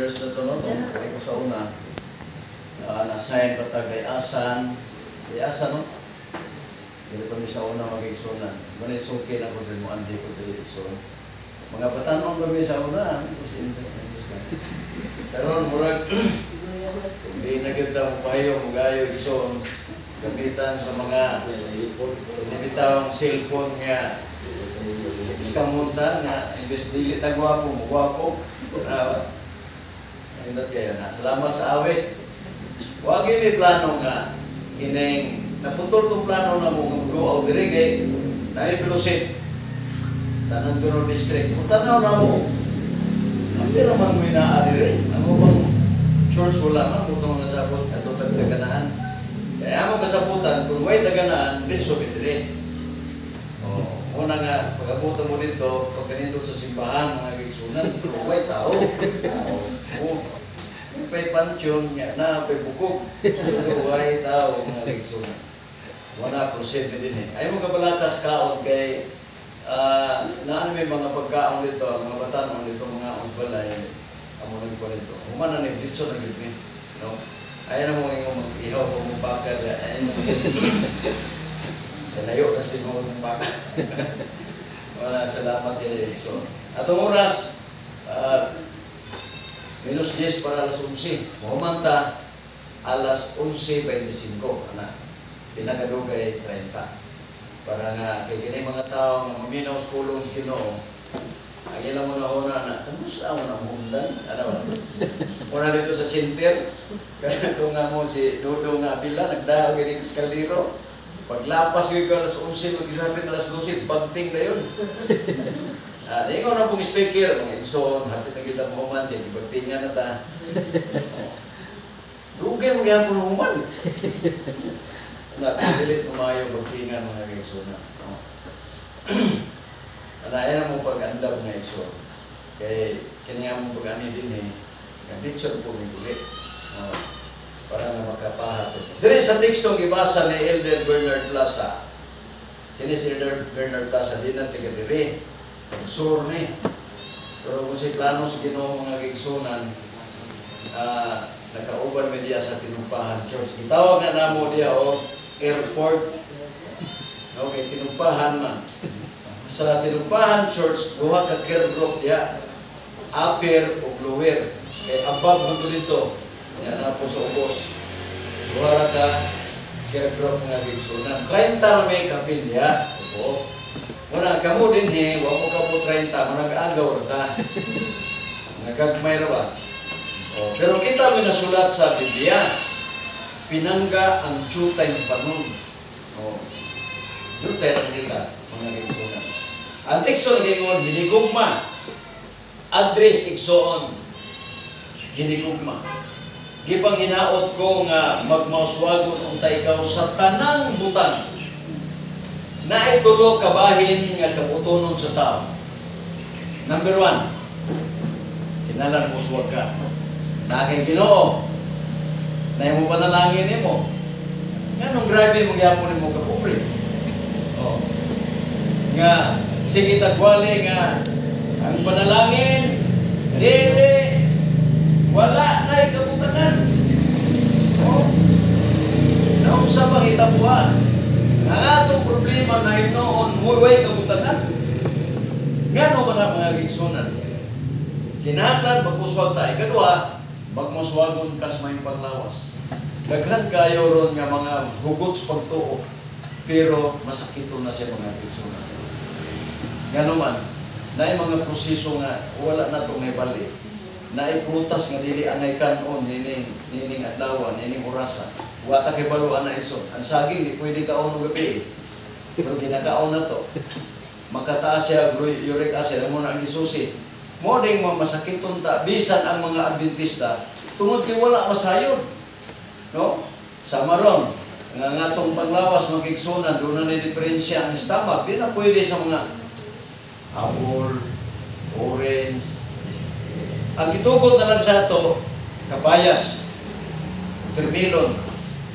years na ito, no? Kaya ko sa una, na-sign patag kay Asan, no? Hindi pa niya sa una mag-igsunan. Manay suki na ko din mo, andi ko din igsunan. Mga patanong kami sa una, ito si Indra. Pero murag, hindi nagkita mo payo, magayo, igsunan. Gamitan sa mga inibitawang cellphone nga iskamuntan na imbes dili na gwapo. Nindot kayo na. Salamat sa awit. Huwag ini plano nga. Kining naputol itong plano na mong luaw diri kay naipilusit. Tanang Guro District. Kung tanaw na mo, hindi naman mo inaari. Ano bang church wala man, butong nasabot at tagdaganaan. Kaya mo kasabutan, kung may daganaan, din subit rin. Una nga, pag-abutan mo dito, pag ganito sa simbahan, mga gigsunan, kung may tao. May pansyon, na, may bukog. May tao, mga gigsunan. Wala, proceed din eh. Ayaw mo kabalakas kaon kay naan may mga pagkaon dito, mga batanon dito, mga usbalay, amo nang ko nito. Umana na dito na gid no. Ayaw mo yung ihaw ko mo bakal, ayaw mo. Layo na si mo ng bakal. Wala, salamat kay Edson. Atong oras minus 10 para alas 11. Mohomanta alas 11:25 ana. Pinakadugay 30. Para nga kay kini mga tao nga maminaw sa pulong sa Ginoo. Ay lang mo na una na, kamusta mo na mundan? Ano? Muna dito sa center, kaya ito nga mo si Dodo nga Abila, nagdahaw ganito sa kaldero. Paglapas yung alas 11, mag-isapin alas 12, pagting na yun. Ingo na pong speaker, mga Igsoon, hapit na kita mo man, hindi pagtingan na ta. Rugay mo yan po naman. Natilit kumayo pagtingan mga Igsoon na. Anayan mo pag-andam nga Igsoon. Kaya kanya mo pag-ani din eh, nag-picture po may kulit. Para na makapahat sa ito. Diri sa tekstong ibasa ni Elder Bernard Plaza. Kini si Elder Bernard Plaza, di na tiga diri. Pag-sur ni. Pero kung si plano sa Ginoo mga Igsunan, nakauban mo diya sa Tinumpahan Church. Gitawag na namo diya o airport. Okay, Tinumpahan man. Sa Tinumpahan Church, duha ka care group diya. Upper o lower. Kaya above mo dito. Yan na po sa ubos. Duwara ka, care-group nga Igsunan. 30 na may kapilya. Opo. Muna, kamu din huwag mo ka po 30, manag-agaw ka. Nagagmay ra ba? Pero kita mo nasulat sa Biblia, pinangga ang jutay panon. Jutay lang kita, mga Igsunan. Ang teksto na gingon, hinigugma. Address Igsoon. Hinigugma. Gipang hinaot ko nga magmauswagon unta ikaw sa tanang butang na itulo kabahin nga kabutonon sa tao. Number 1, hinalan mo uswag ka. Na kay Ginoo, na mo panalangin mo. Nga nung grabe mo gyapon mo kapobre. Nga sige tagwali nga ang panalangin dili wala na ikabutangan. Naong sa bang itapuan? Ang atong problema na inoon, muway kabutangan. Nga no ba na mga Igsunan? Sinahanglan, magmuswag tayo. Kadua, magmuswagon kas may paglawas. Daghan kayo ron nga mga hugot sa pagtuo. Pero masakito na siya mga Igsunan. Nga naman, na yung mga proseso nga, wala na itong may bali. Na iprutas nga dili angay kanon nining adlawan nining orasan wa ta kay baluan na Igsoon ang saging di pwede kaon og gabi pero ginakaon na to makataas siya uric acid mo na ang gisusi mo ding masakiton ta bisan ang mga Adventista tungod kay wala masayon no sa maron nga ngatong paglawas mga Igsunan do na ni diferensya ang stomach di na pwede sa mga apple orange. Ang gitugot na lang sa ito, kapayas, watermelon,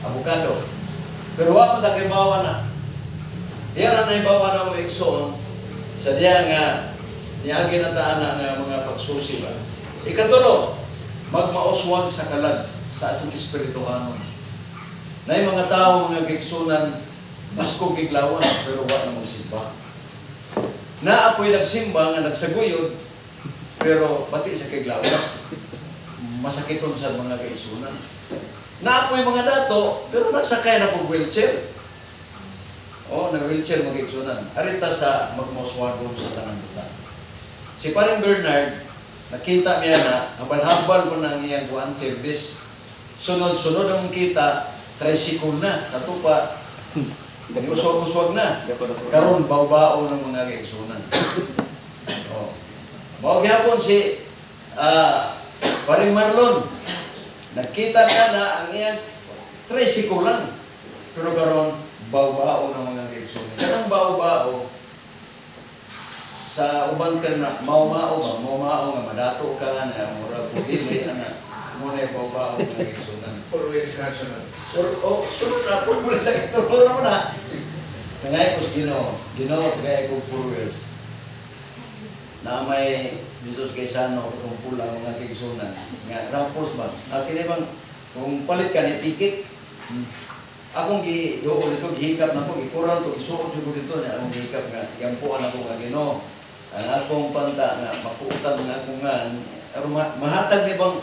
avocado. Pero wala pa kibawa na. Diyan na ibawa na mga Igsoon sa diya nga niyagi na taan nga mga pagsusi ba. Ikatulo, mauswag sa kalag sa atong espirituhanon. Na yung mga tao, mga kigsunan, basko kiglawas, pero wala na magsimba. Naapoy nagsimba nga nagsaguyod, pero pati sa kiglawas, masakiton sa mga kaisunan. Naapoy mga dato, pero nagsakay na po wheelchair. O, nag-wheelchair mga kaisunan. Arita sa magmuswagon sa tanang buta. Si Paring Bernard, nakita niya na, habal-habal mo ng iyang buwan service. Sunod-sunod ang kita, tricycle na, natupa. Uswag-uswag na. Karon baw-bao ng mga kaisunan. O. Mawag yapon si Paring Marlon. Nakita ka na ang iyang tricycle lang. Pero karon baw-bao ng mga kaisunan. Yan ang baw-bao sa ubang term na mau-mao ba? Mau-mao nga madato ka na mura po dili ana muna yung baw-bao ng kaisunan. Always national. O sunod na po mula sa ito. Naman na. Kangay ko sa Ginoo, kagaya ko 4 wheels. Na may dito sa Quezano, itong pula mga kaisunan. Nga, rampos ba? At kinibang, kung palit ka ni ticket, akong doon ito, gihikap na ko, ikural to, isuot ko dito, na akong gihikap nga, yampuan ako nga Ginoo. Ang akong panta nga, makuutan nga ako nga, mahatag ni bang,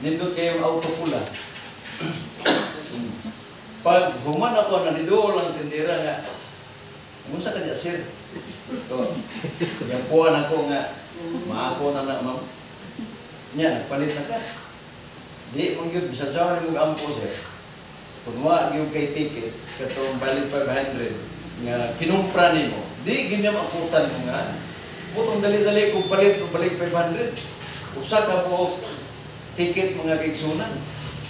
nindot kayong auto pula. Pag human ako, nandidoon lang tindira nga, kumusta ka niya, sir? Ito, yampuan ako nga, maako na ma'am. Nya, nagpalit na ka. Di, mong yun, bisang sawa ni mong ampo, sir. Kunwa, yung kay ticket, katong balik 500, nga kinumpra ni mo. Di, ganyan makutan mo nga. Putong dali-dali kung balik 500. Usa ka po, ticket mga kaigsunan.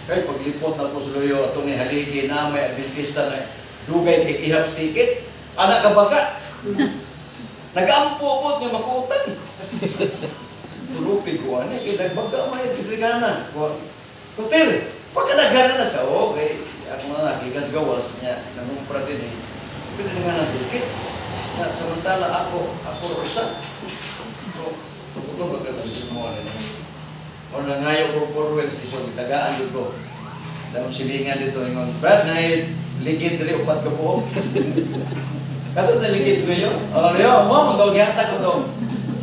Kaya paglipot na po sa luyo, atong ni haligi na may adventista na dugay kay ihaps ticket, anak ka baka. Nag-ampo po nga makutan. Tulupig ko, ano, kaya nagbaga may kisligana. Kutir, pagkadagana na siya, okay. Ako na nakikas gawas niya, nanumpra din eh. Pwede nga na ticket. Na samantala ako usa. So, ito magkakasin mo na niya. O na ngayon ko 4 wheels, iso, itagaan doon ko. Dahil silingan dito, yung Brad, na ligid rin, upat ka po. Kato na ligid ko yun. O ano yun, mo, dog, yata ko dog.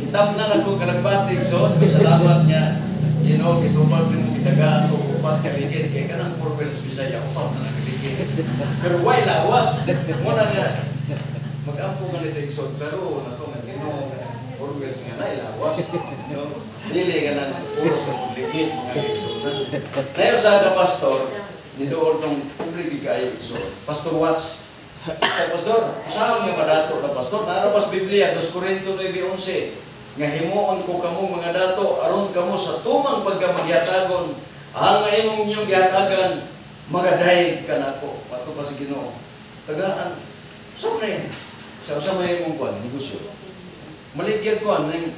Itam na lang ko kalagbatig, so, salamat niya. Ginoo, kitubag rin mo, itagaan ko, upat ka ligid. Kaya ka ng 4 wheels, Bisaya, upat na nakaligid. Pero why lawas? Muna nga, mag-ampo ka nito, so, pero na to, nga, Ginoo, 4 wheels nga, nailawas. Dili ka ng uros ng publikit, mga kaisunan. Ngayon sa kapastor, nidoon ng publikit kayo. So, Pastor Watts, Pastor, saan nga madato na pastor? Narapas Biblia, 2 Corinto 9:11. Nga himuon ko kamo mga dato, aron kamo sa tumang pagkamagyatagon, ang imong inyong gyatagan, magaday ka na ko. Pato pa si Ginoo. Tagaan, saan na yun? Saan may imong kuhan? Negosyo. Maligyan kuhan ng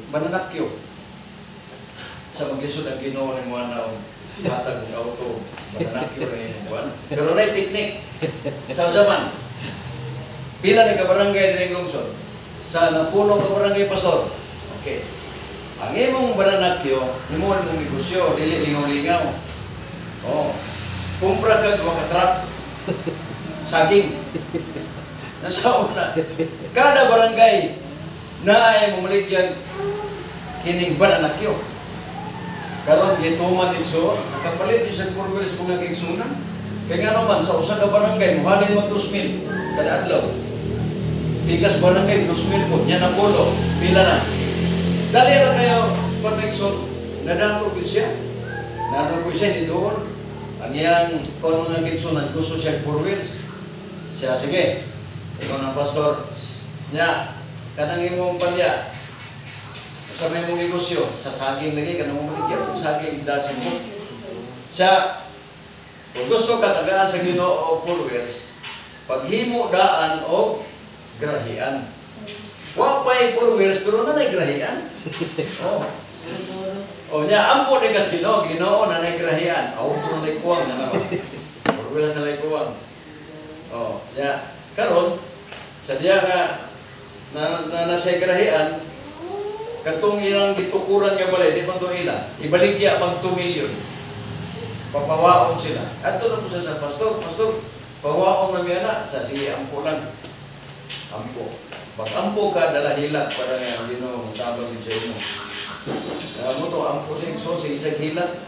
bananakyo. Sa maglisod ang Ginoo ng mga naong hatag ng auto, bananakyo na yung buwan. Pero na yung teknik. Sa zaman, pila ni kabarangay din yung lungsod. Sa napuno kabarangay pastor. Okay. Ang imong bananakyo, imong mong negosyo, dili lingaw-lingaw. Oh. Kumpra ka 2 ka-truck. Saging. Nasa una. Kada barangay na ay mamaligyan kining bananakyo. Karon gituman din so, nakapalit yung sa 4 wheels mga kaigsunan. Kaya nga naman, sa usa ka barangay, muhalin mag 2,000 kada adlaw. Pikas barangay, 2,000 po, yan ang pulo, pila na. Dali na kayo, connection, nadato ko siya. Nadato ko siya, doon. Ang iyang, kung mga kaigsunan, gusto siya 4 wheels. Siya, sige, ikaw ng pastor, niya, kanang imong pandya, sa may mong negosyo, sa saging lagi, kanang mong maligyan, kung saging dasin mo. Siya, kung gusto ka tagaan sa Ginoo o 4 wheels, paghimo daan o grahian. Wapay 4 wheels, pero nanay grahian. Oh. O niya, ampo din kas Ginoo, Ginoo nanay grahian. Auto na likuwang, na naman. 4 wheels na likuwang. Oh, niya, karon, sa diya nga, na nasa grahian, katong ilang gitukuran nga balay, di man to ila, ibaligya pang 2 million. Papawaon sila. Ato na po sa pastor, pawaon na miya na, sa sige, ampo lang. Ampo. Pag ampo ka, dala hilat para nga hindi no tabang din sa inyo. Mo to, ampo siya, so sa isang hilat,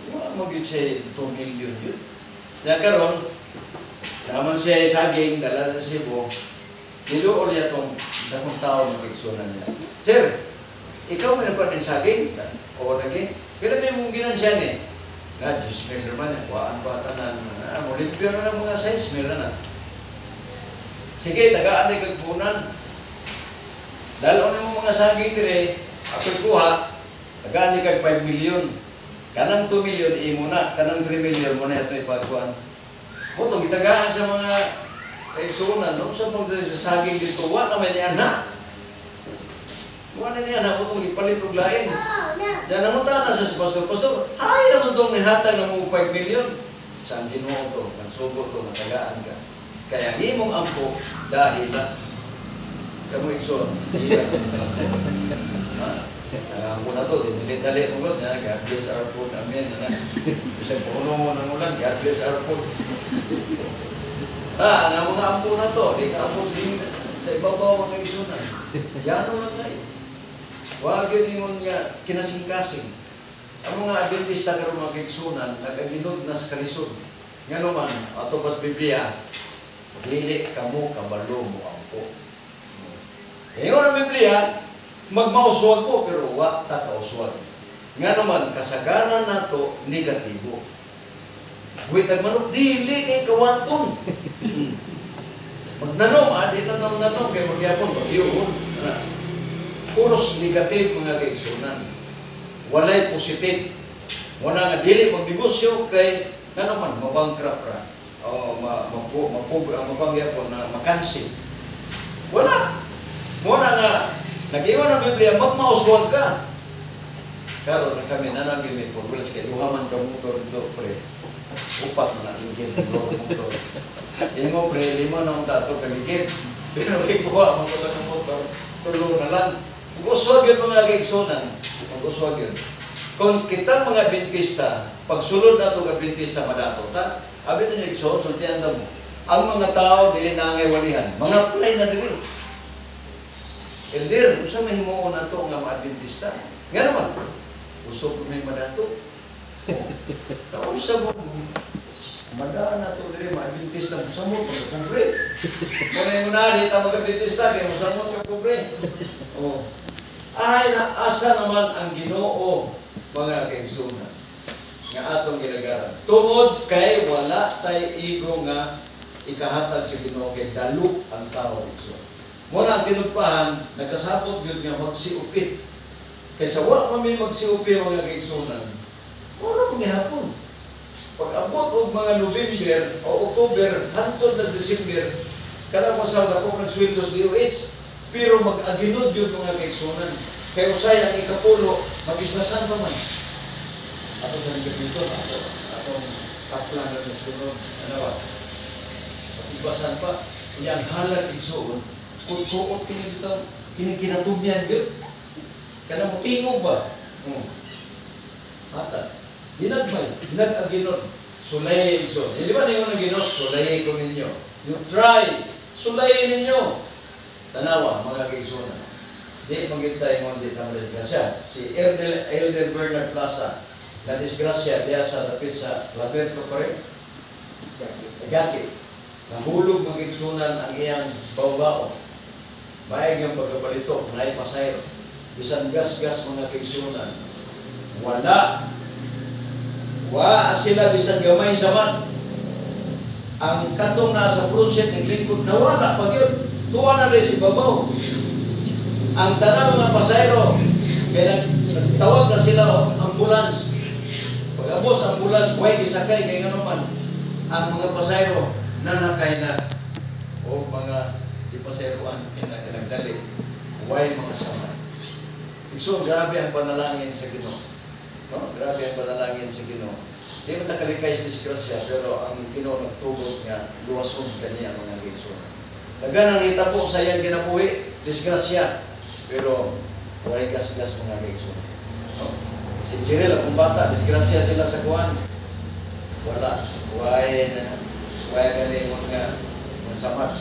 wala mo yun siya 2 million yun. Kaya karon, naman siya saging, dala sa Cebu, niluol niya itong dakong tao ng kiksunan niya. Sir, ikaw may nakuha ng saging? O lagi? Kaya may mong ginansyan eh. Na, 10 mil naman, kuhaan pa tanan. Mulimpyo na ng mga 6 mil na. Sige, tagaan ay kagpunan. Dalaw na mga saging dire, ako'y kuha, tagaan ay kag 5 million. Kanang 2 million, imo na. Kanang 3 million, muna ito ipagkuhan. Kung itagaan sa mga kaigsunan, no? Sa pag sa saging dito, wala naman yan na. Wala niya na kung ipalit og lain. Diyan namunta na sa pastor, ay naman itong nihatag na mo 5 million. Saan Ginoo to? Nagsugo to, natagaan ka. Kaya himong ampo dahil na kamu igsoon. Ang muna to, dinilit-dalit mo ba? God bless our food. Amen. Isang puno mo ng ulan, God bless our food. Ang mga ampo na to, di ka ampo sa ibabaw ang igsunan. Yan lang tayo. Huwag yun nga kinasing-kasing. Ang mga Adventista karon mga kaigsunan, nagaginod na sa kalisod. Nga naman, ato pas Biblia, dili kamo kabalo mo ampo. Ngayon ang Biblia, magmauswag po, pero wa ta kauswag. Nga naman, kasagaran nato negatibo. Buwit manok, dili kay kawanton. Magnanom, di nanom, kay magyapon, magyuhon. Puros negative mga kaigsunan. Walay positive. Wala nga dili magnegosyo kay nga naman mabangkrap ra. O mapangyapon na makansi. Wala. Muna nga nag-iwan ang Biblia, magmauswag ka. Karon na kami nanagin may pagwilas kay duhaman ka motor dito pre. Upat na ingin ng motor. Imo pre, 5 na ang tato kaligid. Pero ikuha mo ko ng motor, tulo na lang. Mag-uswag yun mga kaigsunan. Mag-uswag yun. Kung kita mga Adventista, pagsulod na itong Adventista madato, ta? Abi na niya igsoon, sultihan mo. Ang mga tao, dili na ngay walihan. Mga play na dili. Elder, usa may himuon na ito nga mga Adventista. Nga naman, gusto ko may madato. Taon sa mo, madaan na ito dili, mga Adventista, musamot, magkakubre. Kung na yung nari, ta mga Adventista, kaya musamot, magkakubre. Ay, asa naman ang Ginoo mga kaigsunan nga atong ginagaran. Tungod kay wala tay igo nga ikahatag sa Ginoo kay dalo ang tao igsoon. Muna ang tinugpahan, nagkasabot yun nga magsiupit. Kaysa wa man may magsiupit mga kaigsunan, wala mga hapon. Pag abot og mga November o October, hantod na sa December, kada mo sa ako nagsweldos DOH, pero mag-aginod yun mga kaigsunan. Kaya usay ang ikapulo, magigbasan pa man. Ato sa nagkapito, atong kaplan na sunod. Ano ba? Magigbasan pa. Kaya ang halag igsuon, kung kinikinatubyan yun. Kaya mo tingog ba? Mata. Hinag-aginod. Sulay igsuon. Di ba na yung naginos? Sulay ko ninyo. You try. Sulay ninyo. Tanawa, mga kaigsunan. Di magintay mo hindi na disgrasya. Si Elder Bernard Plaza, na disgrasya diya sa dapit sa Laberto pa rin. Agati. Nahulog mga kaigsunan ang iyang baw-bao. Maayag yung pagkabalito, ngay pasayro. Bisan gas-gas mga kaigsunan. Wala. Wa sila bisan gamay sa man. Ang katong nasa project ng lingkod, nawala pag yun. Tuwa na rin si babaw. Ang tanang mga pasayro, kaya nagtawag na sila o ambulance. Pag abot sa ambulance, huwag isakay, kaya nga naman, ang mga pasayro nanakay na o mga ipasayroan na nagdali. Huwag mga sama. So, grabe ang panalangin sa Ginoo. No? Grabe ang panalangin sa Ginoo. Di mo takalikay sa disgrasya, pero ang Ginoo nagtugot nga, luwason kaniya mga kaigsunan. Naganang kita po sa iyang kinabuhi, disgrasya. Pero Huwag gas-gas mga kaigsoon. Si Cheryl, akong bata, disgrasya sila sa kuwan. Wala. Huwag gani mga samat.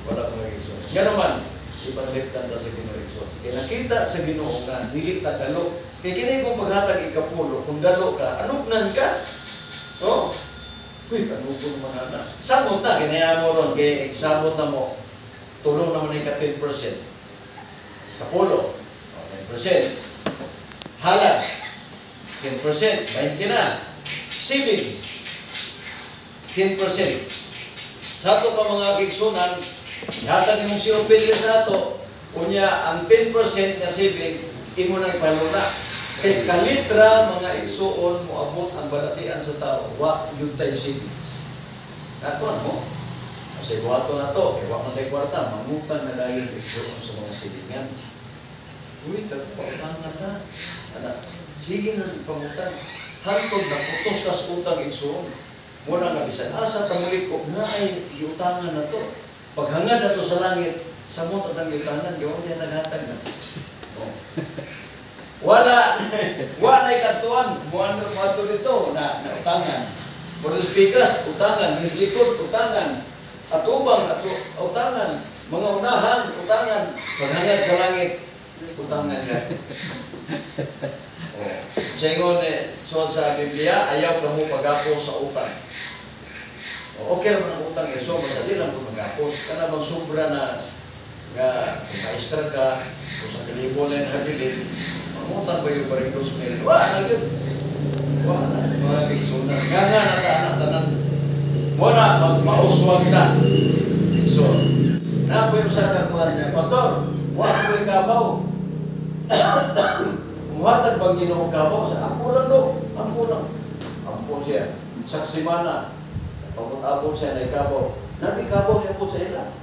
Wala mga kaigsoon. Nga naman, ipagliktan ta sa Ginoo igsoon. Kaya nakita sa Ginoo nga, dili ta dalo. Kaya kini kung paghatag ikapulo, kung dalo ka, anugnan ka? No? Uy, kanugod man na. Samot na, kinaya mo ron, kaya examot na mo, tulong naman yung ka 10%. Kapulo, 10%. Halad, 10%, 20 na. Savings, 10%. Sa ato pa mga kigsunan, ihatag ni mong si Ophelia sa ato, unya ang 10% na saving, imo na ipaluna. Kay kalitra mga igsuon mo abot ang balatian sa tao, wa yun tayo savings. Natuan mo, kasi buhato na to, kaya wa man tayo kwarta, mangutan na dahil igsuon sa mga silingan. Uy, pagutangan na. Sige na pangutan. Hantod na, putos kas utang igsuon. Muna nga bisan, asa tamulik ko, nga ay iutangan na to. Paghangad na to sa langit, samot at ang iutangan, gawin niya naghatag na. Oh. Wala na ikantuan, muano mato dito na utangan. Boros pikas, utangan, mislikod, utangan. Atubang, utangan. Mga unahan, utangan. Paghangad sa langit, utangan ka. Oh. Singon suwad sa Biblia, ayaw ka mo pag-apos sa utang. Okay naman ang utang, so basta di lang kung mag-apos. Kana bang sobra na maestra ka, o sa kalibo na yung habilin, utang ba yung paring 2,000? Wala na yun. Wala na. Mga kigsunan. Nga na tanan. Wala, magmauswag na. Kigsun. Na po yung sa kakuhan niya, Pastor, wala po yung kabaw. Muhatag bang Ginoong kabaw? Ampo lang do. Ampo lang. Ampo siya. Saksimana. Pagod-abot siya na ikabaw. Nag-ikabaw niya po sa ila.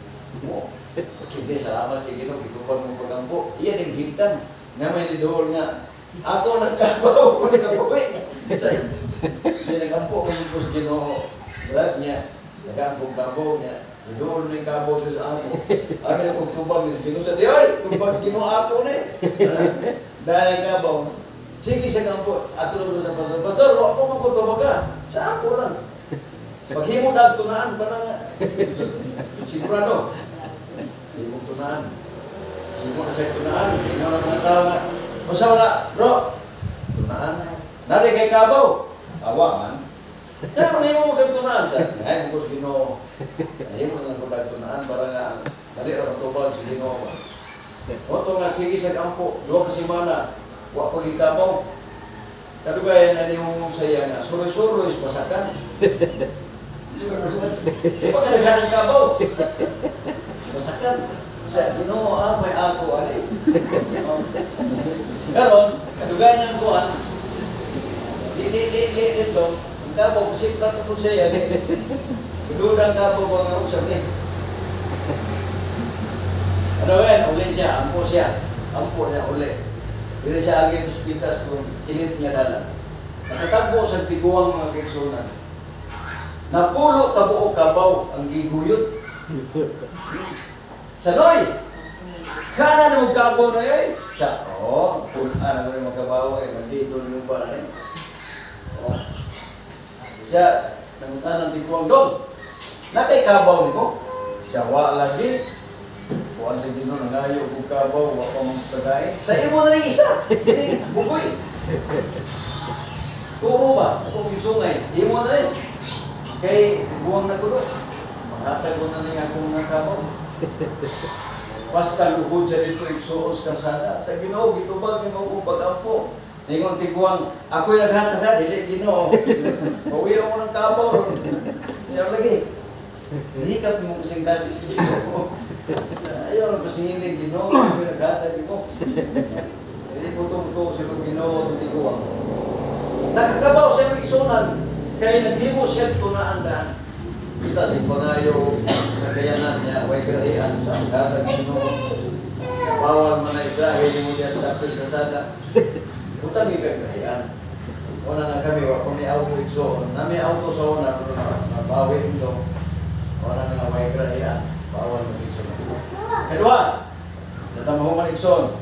Hindi, salamat kay Ginoo. Itupag mong pag-ampo. Iyan yung hintan. Nga may lidool nga, ako nagkabaw, ako nagkabuwi. Hindi nagkampo ko po sa Ginoo. Berat niya, nagkampong kabaw niya. Lidool na yung kabaw doon sa ako. Ako na kong tubag niya sa Ginoo. Sabi, oy, tubag Ginoo ako na eh. Dahil kabaw. Sige sa kampo, ato na sa pastor. Pastor, ako magkutubag ka. Sa ako lang. Paghimo na tunaan pa na nga. Sigurado. Himo tunaan. Hindi mo na sa'yo tunaan. Hindi mo na mga tao nga. Masa wala, bro. Tunaan. Nari kay kabaw. Awa man. Kaya mga mo magagtunaan sa ay, bukos Ginoo. Ay, mo na magagtunaan para nga ang dali ra matubag si Ginoo. Oto nga, sige sa kampo. 2 ka semana. Wa pag ikabaw. Kadugay na yung saya nga. Suro-suro is pasakan. Di ba ka ng kabaw? Pasakan. Sa Ginoo, may ako, ali. Karon, kadugay niyang kuhan, dito, ang kabaw, kasi na po siya, dudang kabaw ba nga usap niya. Ano yan, uli siya, ampo niya uli. Hindi siya agay sa pikas kung kilit niya dalan. Nakatagpo sa tiguang mga kiksunan. Napulo kabuo kabaw ang giguyot. Sanoy! Kana na magkabaw na yun? Siya, pulaan mo rin magkabaw eh. Mandito rin yung pala rin. Siya, namunta ng tiguang doon. Nakay-kabaw ni mo. Siya, lagi. Kuhaan sa Ginoo, nangayo kong kabaw, wala pa mong tagay. Sa imo na rin isa. Hindi, bugoy. Turo ba? Akong isungay. Imo na rin. Kay, buwang na kulo. Maghatag mo na rin akong nakabaw. Basta lugod siya dito, igsuos kasada. Sa Ginoo, gitubag ni mo kong pag-ampo. Ningon tiguang, ako'y naghatag, dili Ginoo. Bawi ako ng kabaw. Siya lagi. Hikap mo kasing kasi si Ginoo. Ayaw, pasingilin Ginoo, ako'y naghatag mo. Hindi buto-buto silang Ginoo at tiguang. Nakakabaw siya ng igsunan, kaya naghimo siya tunaan daan. Kita si pangayo sa kayanan niya, way grahian sa gatag Ginoo. Bawal man na igrahe, hindi mo niya sa tapil kasada. Utang ikagrahian. Una nga kami, wala may auto igsoon. Na may auto sa una, nabawi ito. Una nga way grahian, bawal man igsoon. Kedua, natamaho man igsoon.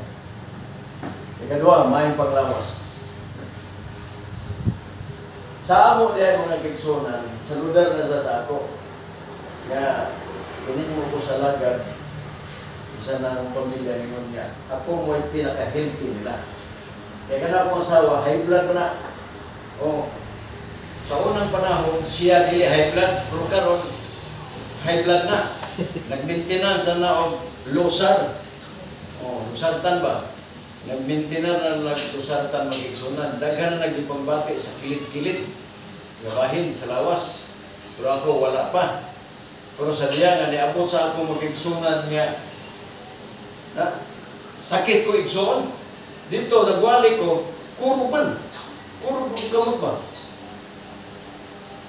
Ikadua, maayong panglawas. Sa amo diya mga kigsunan, sa lugar na sa ako, nga, kinin mo ko sa lagad, isa na ang pamilya ningon niya, ako mo yung pinaka-healthy nila. Kaya ka na akong asawa, high blood mo na. O, sa unang panahon, siya dili high blood, pero karon high blood na. Nag-maintenance na og losar. O, losartan ba? Nag-maintenance na losartan mag-iksunan. Daghan na nagipambati sa kilit-kilit. Gabahin sa lawas. Pero ako, wala pa. Pero sa diya nga, niabot sa ako mag-iksunan nga, na, sakit ko igsoon. Dito, nagwali ko, kurog man. Kurog ko gamot ba?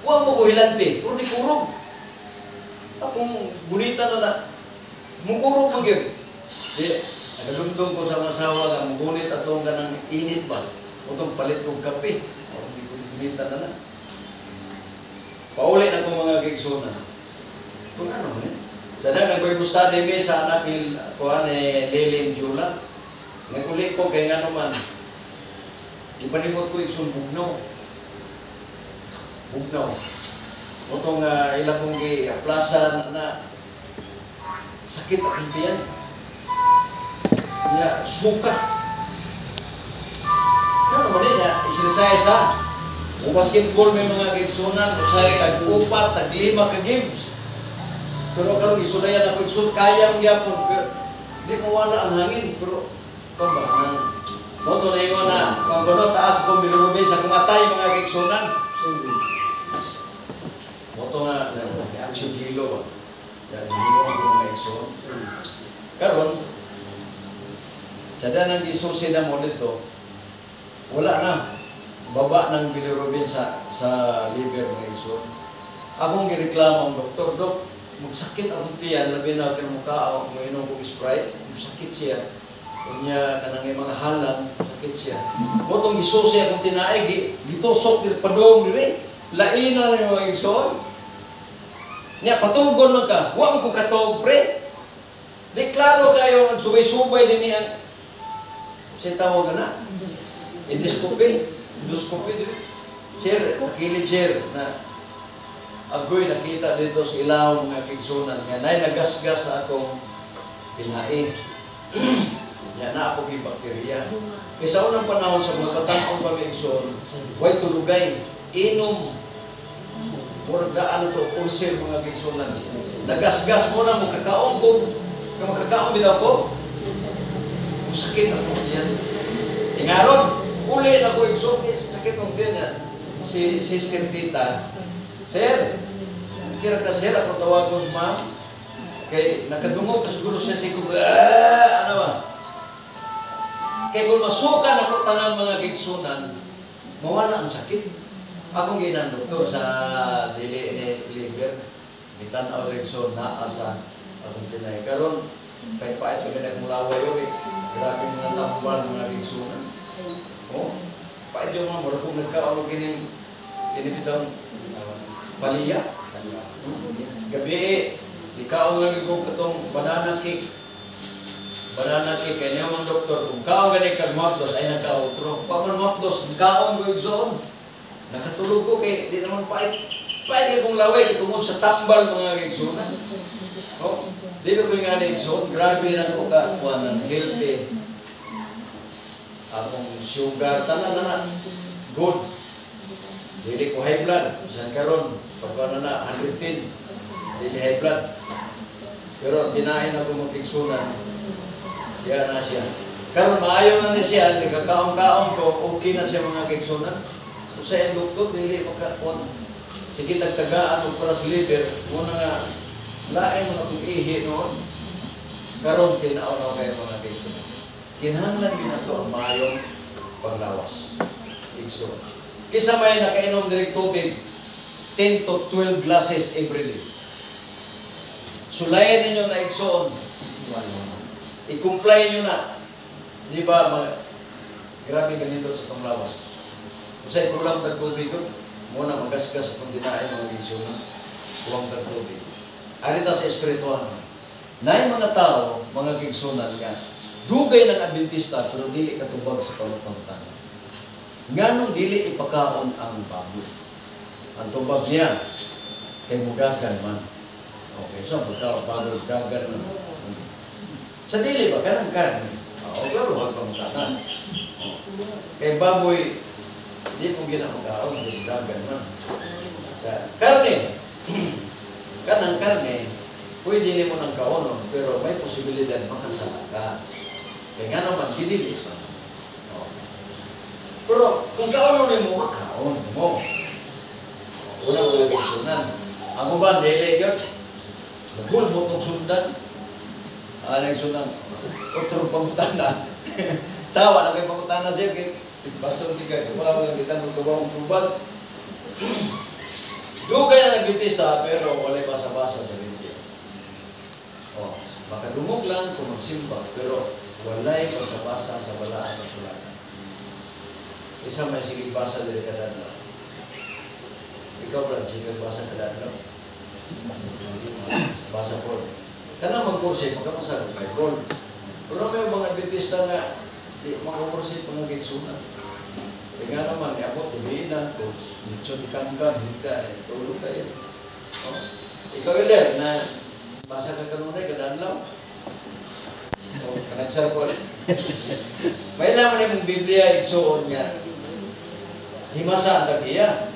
Huwag mo ko hilanti, pero di kurog. Akong gunita na na, mukurog mo gyud. Nagalumdong ko sa asawa nga, mugunit atong ganang init ba? O itong palit kong kape. O, hindi ko gunita na na. Pauli na kong mga gigsunan. Kung ano mo Sada nag-Bible study mi sa anak ni Lilin Jula. Naguli ko kay nga naman. Ipanimot ko isang bugnaw. Bugnaw. Otong ilang kong i-aplasan na sakit ang tiyan. Ya, suka. Ano naman niya, exercise ha. O basketball may mga gigsunan, usay tag-upat, tag-5 ka games. Pero karon isulayan ako iksud kayang gyapon pero di mawala ang hangin pero kumba nang moto na ingon na ang gono taas ko bilurubin sa kumatay mga gigsunan. Moto nga ang sigilo ba. Yan hindi mo mga igsoon. Karon sada nang gisusi na mo dito wala na baba ng bilirubin sa liver mga igsoon. Akong gireklamo ang doktor, Dok, magsakit ang tiyan, labi na kinamukha, mo inom kong Sprite, sakit siya. Kunya kanang mga halang, sakit siya. Motong gisusi akong tinaay, gitusok din padong diri. Laina na yung mga igsoon. Nya patulgon man ka, huwag mo ko katog, pre. Di klaro kayo, nagsubay-subay din niya. Siya tawag na? Endoscopy. Endoscopy diri. Sir, kilid sir, na agoy nakita dito sa ilaw mga kigsunan nga nay nagasgas sa akong pinain. Yan na ako yung bakterya. Kaya sa unang panahon sa mga batang pamigson, way tulugay, inom, murag daan ito, ulcer mga kigsunan. Nagasgas mo na mo kakaon ko, kung makakaon bitaw ko, sakit ako yan. Ingaron, uli na ko igsoon, sakit ang din yan. Si Sister Tita, Sir, kira ka sir, ako tawag ko sa ma'am. Kay nakadungog na siguro siya siguro, ano ba? Kay kung masukan ako tanan mga gigsunan, mawala ang sakit. Akong ginang doktor sa liver, gitanaw regson na asa akong tinay. Karon, kahit pa ito ganyan kong laway yun eh. Grabe mga tambal mga gigsunan. Oh, pa ito mga marapong nagkaon o kinibitang baliya. Gabi ikaw nga ko katong banana cake. Banana cake kaya niya mga doktor. Kung kaon ganit kag mapdos ay nagka-outro. Paman mapdos, kaon ko yung zone. Nakatulog ko kay di naman pait. Pait kong laway tungod sa tambal mga gigsunan. Oh, di ba ko nga gigsun? Grabe na ko ka kuan healthy. Akong sugar tanan good. Dili ko high blood, bisan karon pagkano na 110. Dili high blood. Pero tinain ako magkigsunan. Diyan na siya. Karon maayo na ni siya, nagkakaon-kaon ko, okay na siya mga kigsunan. Usay ang doktor dili magkakon. Sige tagtagaan og para sa liver, muna nga lain mo na kung ihi noon. Karon tinaw na kayo mga kigsunan. Kinahanglan din nato ang maayong panglawas. Igsunan. Kisa may nakainom direct tubig, 10 to 12 glasses every day. Sulayan ninyo na igsoon. I-comply nyo na. Di ba, grabe ganito sa panglawas. Usay kulang tag-tubig ko, muna magasgas kung dinaay mga igsoon. Kulang tag-tubig. Arita sa espirituan. Na yung mga tao, mga igsoonan nga, Dugay ng Adventista, pero dili katubag sa pangutang. Nganong dili ipakaon ang baboy? Ang tubag niya, kay mudagan man. Okay, so pagkaos baboy, mudagan man. Sa dili ba, kanang karne? O, pero huwag pangutanan. Kay baboy, di mo ginamakaon, kay mudagan man. Sa karne, kanang karne, pwede ni mo ng kaonon, pero may posibilidad makasala ka. Kaya nga naman, dinili pa. Pero kung kaonon mo, makaon mo. Una mo yung sundan. Ang uban, dili yun. Nagulbot ng sundan. Ang sundan, utrong pangutana. Sawa na kayo pangutana siya. Basong di ka, wala mo lang kita magkabawang tubag. Dugay na Adventista, pero wala basa-basa sa Biblia. Makadumog lang kung magsimba, pero walay basa-basa sa balaan na sulatan. Isa may sige basa diri kada adlaw. Ikaw ba sige basa kada adlaw? Basa po. Kana magkursi magkapasa kay Bible. Pero may mga Adventista nga di magkursi pangagig sunan. Kaya naman iabot dibinan to nitso dikangkan hingga tulog kayo. Ikaw iler na basa ka kanunay kada adlaw. Kanagsar po. May laman yung Biblia, igsuon niya. Himasa ang tagiya.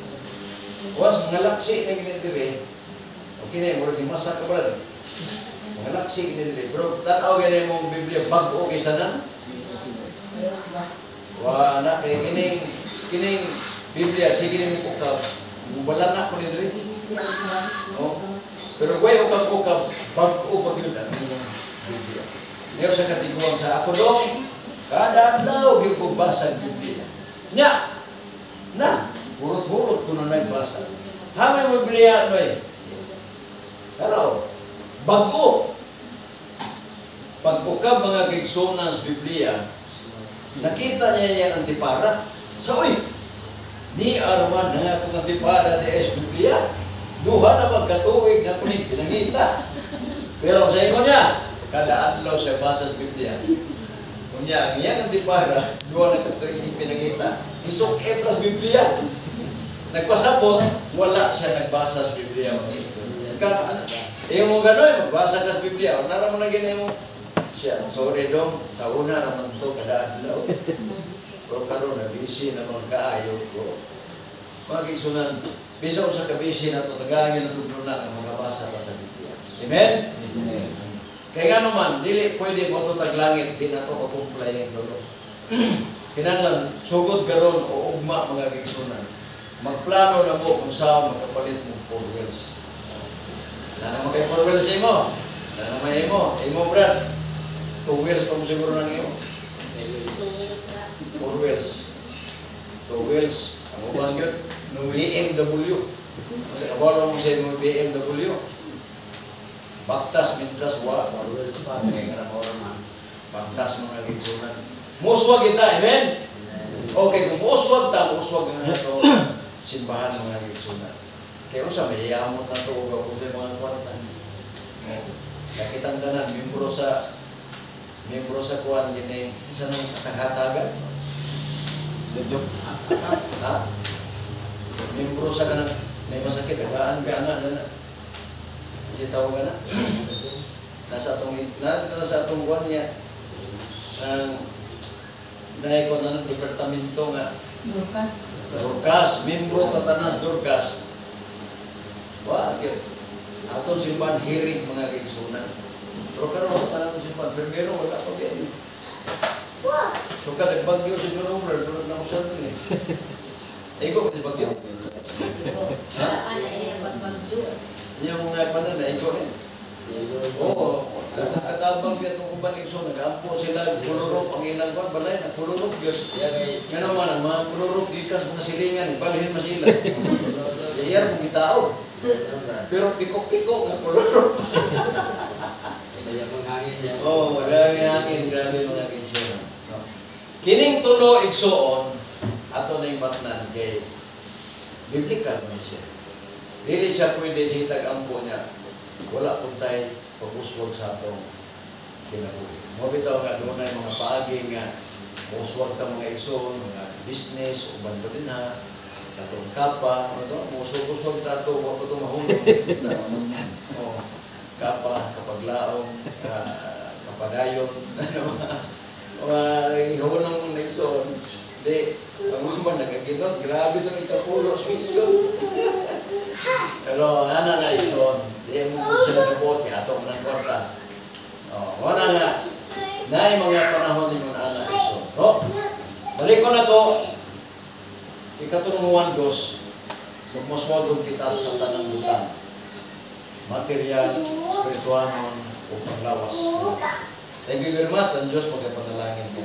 Was, mga laksi na ginidiri. Okay na yung himasa ka ba? Mga laksi ginidiri. Pero tanaw ganyan mong Biblia, bago okay sana? Wala, kaya kining Biblia, sige namin ukab. Mubala na ko nidiri. Pero kung ukab-ukab, bago pag yun ang Biblia. Ngayon sa katiguang sa ako dong, kada adlaw yung pagbasa ng Biblia. Nya! Na! Hurot-hurot ko na nagbasa. Hamay mo Biblia, ano eh? Pero, bago. Pag-ukab mga kigsunan sa Biblia, nakita niya yung antipara. Sa uy! Ni Arman na nga kong antipara ni S. Biblia. Duha na magkatuig na kunig pinangita. Pero sa inyo niya, kada adlaw siya basa sa Biblia. Kunya, yan ang antipara, duha na katuig pinangita. Isok plus Biblia. Nagpasabot, wala siya nagbasa sa Biblia. Yung mga gano'n, magbasa ka sa Biblia. O nara mo na ganyan mo. Siya, sorry dong, sa una naman ito kada adlaw. Pero karoon na busy naman kaayo ko. Mga kiksunan, bisa ko sa kabisi na ito, tagangin na ito na ang mga basa pa sa Biblia. Amen? Amen. Kaya nga naman, dili pwede mo ito taglangit, di na ito pakumplay yung tulo. Kinanglan, sugod karon o ugma mga kiksunan. Magplano na mo kung saan magkapalit mo 4 wheels. Na naman kayo 4 wheels mo. Na naman imo brad. 2 wheels pa mo siguro nang iyo. 4 wheels. 2 wheels. Ang ubang yun, no BMW. Kasi kabalo mo sa mga BMW. Baktas, mintras, wa. Baktas mga kiksunan. Muswag kita, amen? Okay, kung muswag ta, muswag na ito. Simbahan mga kiksunan. Kaya kung sa may yamot na ito, huwag ako ito mga kwartan. Nakitang tanan, membro sa kuwan, gini, isa nang katagatagan. Ha? Membro sa kanang, may masakit, agaan ka na. Kasi tawag ka na. Nasa atong kuwan niya, dahil ko na ng departamento nga. Dorcas, membro Tatanas Dorcas. Wah, atong simbahan hearing mga kiksunan. Pero karoon ka naman simbahan, pero wala pa din. So ka nagbagyo siguro, doon na ko sa ito eh. Ego, nagbagyo. Ha? Yung mga panan na ego rin. Oo, nakatabang niya itong kumbalik so, nag-ampo sila, kulurok, ang ilang kuwan, balay na kulurok, Diyos. Nga naman, ang mga kulurok, ikas mga silingan, balhin man sila. Yayar mong itao. Pero pikok-pikok nga kulurok. Kaya manghangin niya. Oo, maraming hangin, grabe mga kinsyon. Kining tulo igsoon, ato na yung batnan kay Biblical man siya. Dili siya pwede siya tag-ampo niya. Wala pong tayo pag-uswag sa atong kinabuhi. Mabitaw nga doon ay mga paagi nga muswag ta mga igsoon, mga business, uban pa din na, katong kapa, ano to, muswag-uswag ta to, wako to mahulog. Kapa, kapaglaong, kapadayon, mga ihunong mga igsoon. Di, ang mga nagaginot, grabe itong ikapulo, swisyo. Pero ana na igsoon, di mo sila kabot, kaya ito ng kwarta. Wala nga, na mga panahon din yung ana igsoon. No? Balik ko na to, ikatulunguan dos, magmuswagod kita sa tanang butang. Material, spiritual, o panglawas. Thank you very much, ang Diyos magkapanalangin po.